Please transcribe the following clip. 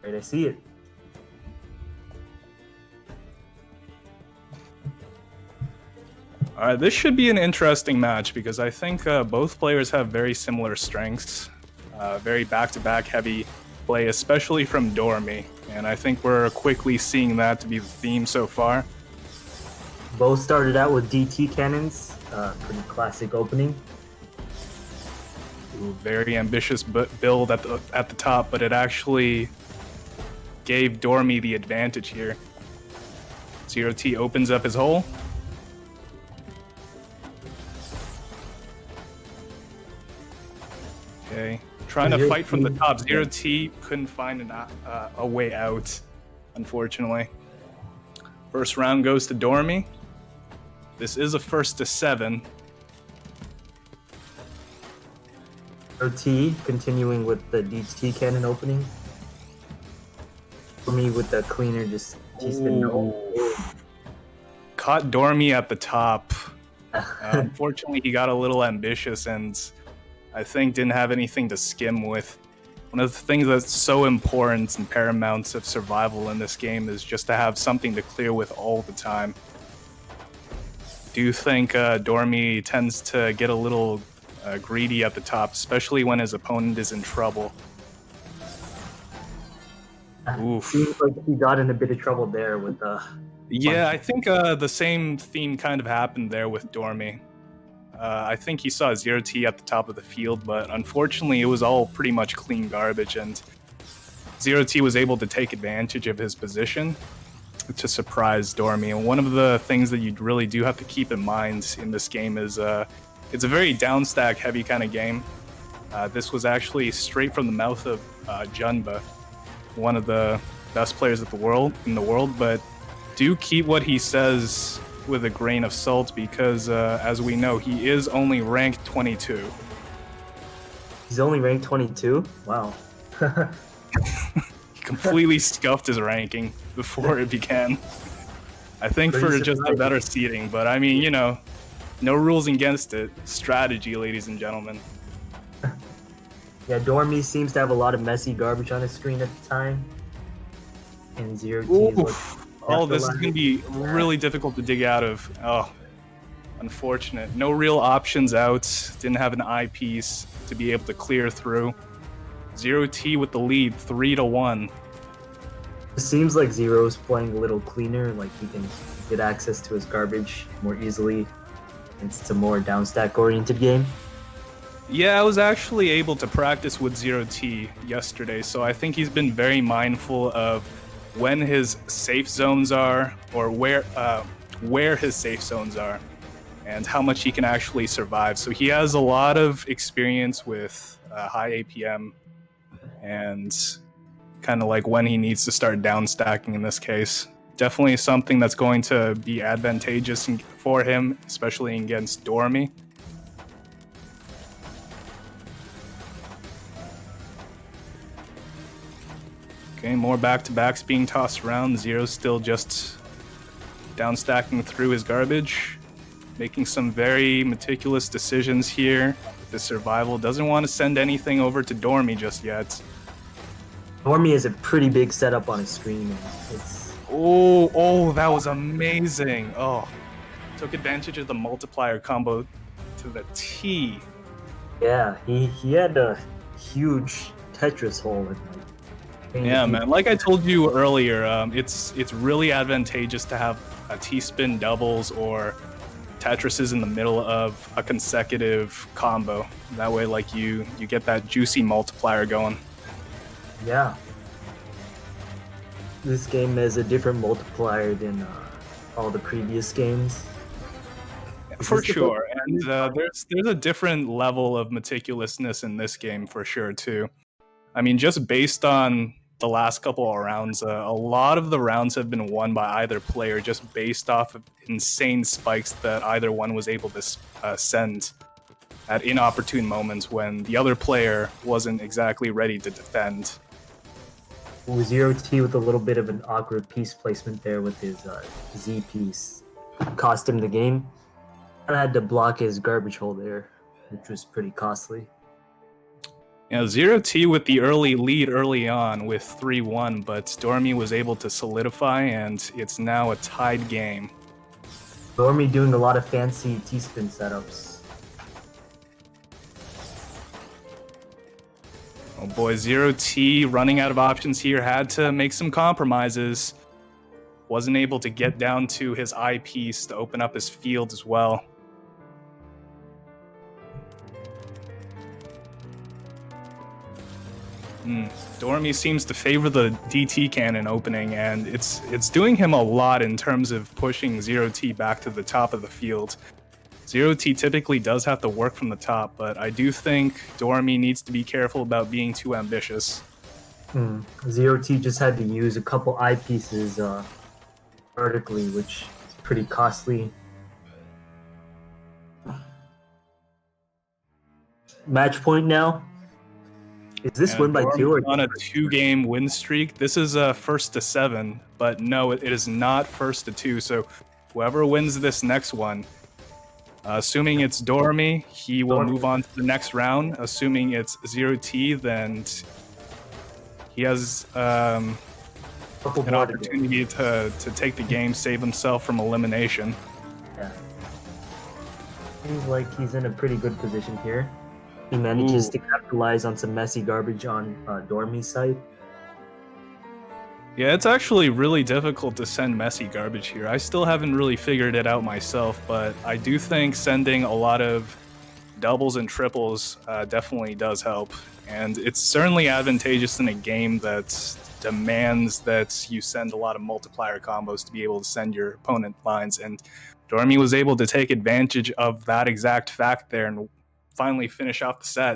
Right, I see it. All right, this should be an interesting match because I think both players have very similar strengths. Very back-to-back heavy play, especially from Doremy. And I think we're quickly seeing that to be the theme so far. Both started out with DT cannons. Pretty classic opening. Ooh, very ambitious build at the top, but it actually gave Doremy the advantage here. ZeroT opens up his hole. Okay, trying to fight from the top. ZeroT couldn't find a way out, unfortunately. First round goes to Doremy. This is a 1st to 7. ZeroT continuing with the DT cannon opening. For me, with the cleaner, just T-spin no. Caught Doremy at the top. Unfortunately, he got a little ambitious and I think didn't have anything to skim with. One of the things that's so important and paramount of survival in this game is just to have something to clear with all the time. I do think Doremy tends to get a little greedy at the top, especially when his opponent is in trouble. Oof. Seems like he got in a bit of trouble there with the... Yeah, I think the same theme kind of happened there with Doremy. I think he saw ZeroT at the top of the field, but unfortunately it was all pretty much clean garbage, and ZeroT was able to take advantage of his position to surprise Doremy. And one of the things that you really do have to keep in mind in this game is it's a very downstack heavy kind of game. This was actually straight from the mouth of Junba, one of the best players in the world, but do keep what he says with a grain of salt because, as we know, he is only ranked 22. He's only ranked 22? Wow. He completely scuffed his ranking before it began. I think for just a better seeding, but I mean, you know, no rules against it. Strategy, ladies and gentlemen. Yeah, Doremy seems to have a lot of messy garbage on his screen at the time. And ZeroT is oh, this is going to be really difficult to dig out of. Oh, unfortunate. No real options out. Didn't have an eyepiece to be able to clear through. ZeroT with the lead, 3-1. It seems like Zero's playing a little cleaner, like he can get access to his garbage more easily. It's a more downstack oriented game. Yeah, I was actually able to practice with ZeroT yesterday, so I think he's been very mindful of when his safe zones are, or where his safe zones are, and how much he can actually survive. So he has a lot of experience with high APM, and kind of like when he needs to start down stacking in this case. Definitely something that's going to be advantageous for him, especially against Doremy. Okay, more back-to-backs being tossed around. Zero's still just down stacking through his garbage, making some very meticulous decisions here. The survival doesn't want to send anything over to Doremy just yet. Doremy has a pretty big setup on his screen. It's... Oh, that was amazing. Oh, took advantage of the multiplier combo to the T. Yeah, he had a huge Tetris hole in Yeah, man. Like I told you earlier, it's really advantageous to have a T-spin doubles or Tetrises in the middle of a consecutive combo. That way, like you get that juicy multiplier going. Yeah. This game has a different multiplier than all the previous games. For sure, and there's a different level of meticulousness in this game for sure too. I mean, just based on the last couple of rounds, a lot of the rounds have been won by either player just based off of insane spikes that either one was able to send at inopportune moments when the other player wasn't exactly ready to defend. ZeroT with a little bit of an awkward piece placement there with his Z piece. Cost him the game. I had to block his garbage hole there, which was pretty costly. You know, ZeroT with the early lead early on with 3-1, but Doremy was able to solidify, and it's now a tied game. Doremy doing a lot of fancy T-spin setups. Oh boy, ZeroT running out of options here, had to make some compromises. Wasn't able to get down to his eyepiece to open up his field as well. Doremy seems to favor the DT cannon opening, and it's doing him a lot in terms of pushing ZeroT back to the top of the field. ZeroT typically does have to work from the top, but I do think Doremy needs to be careful about being too ambitious. ZeroT just had to use a couple eyepieces vertically, which is pretty costly. Match point now. Is this win by 2 or on a 2-game win streak? This is first to 7, but no, it is not first to 2. So whoever wins this next one, assuming it's Doremy, he will move on to the next round. Assuming it's ZeroT, then he has an opportunity to take the game, save himself from elimination. Yeah. Seems like he's in a pretty good position here. He manages to capitalize on some messy garbage on Doremy's side. Yeah, it's actually really difficult to send messy garbage here. I still haven't really figured it out myself, but I do think sending a lot of doubles and triples definitely does help. And it's certainly advantageous in a game that demands that you send a lot of multiplier combos to be able to send your opponent lines. And Doremy was able to take advantage of that exact fact there and finally finish off the set.